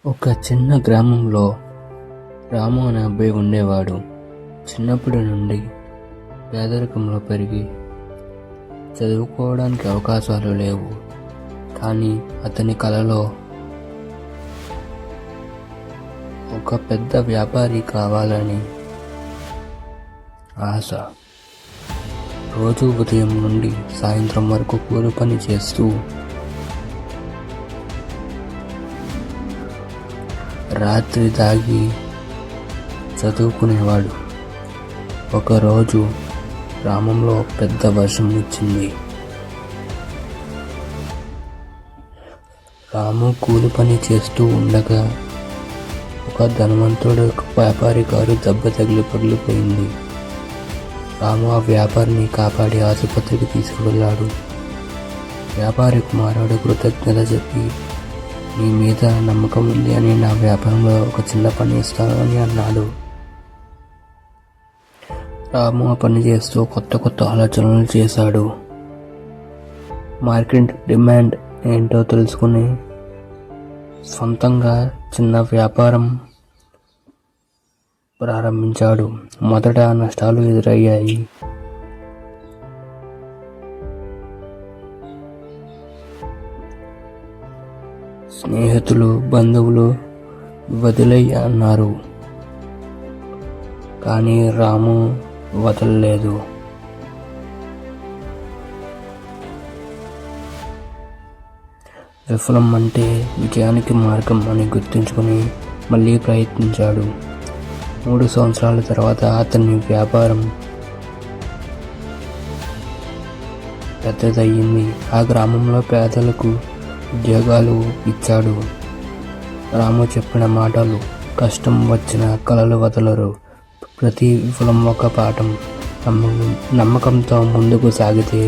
ఒక చిన్న గ్రామంలో రాము అనే అబ్బాయి ఉండేవాడు. చిన్నప్పటి నుండి పేదరికంలో పెరిగి చదువుకోవడానికి అవకాశాలు లేవు. కానీ అతని కలలో ఒక పెద్ద వ్యాపారి కావాలని ఆశ. రోజు ఉదయం నుండి సాయంత్రం వరకు కూలి పని చేస్తూ రాత్రి దాగి చదువుకునేవాడు. ఒకరోజు గ్రామంలో పెద్ద వర్షం వచ్చింది. రాము కూలి పని చేస్తూ ఉండగా ఒక ధనవంతుడు వ్యాపారి కారు దెబ్బ తగిలి పగిలిపోయింది. రాము ఆ వ్యాపారిని కాపాడి ఆసుపత్రికి తీసుకువెళ్ళాడు. వ్యాపారి కుమారుడు కృతజ్ఞత చెప్పి, నీ మీద నమ్మకం ఉంది అని నా వ్యాపారంలో ఒక చిన్న పని ఇస్తాను అని అన్నాడు. రాము ఆ పని చేస్తూ కొత్త ఆలోచనలు చేశాడు. మార్కెట్ డిమాండ్ ఏంటో తెలుసుకుని సొంతంగా చిన్న వ్యాపారం ప్రారంభించాడు. మొదట నష్టాలు ఎదురయ్యాయి. స్నేహితులు, బంధువులు వదిలేయి అన్నారు. కానీ రాము వదలలేదు. విఫలం అంటే విజయానికి మార్గం అని గుర్తుంచుకొని మళ్ళీ ప్రయత్నించాడు. 3 సంవత్సరాల తర్వాత అతని వ్యాపారం పెద్దదయ్యింది. ఆ గ్రామంలో పేదలకు ఉద్యోగాలు ఇచ్చాడు. రాము చెప్పిన మాటలు, కష్టం వచ్చిన కలలు వదలరు, ప్రతి విఫలం ఒక పాఠం, నమ్మకంతో ముందుకు సాగితే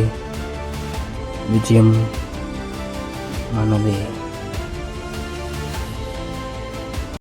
విజయం మనదే.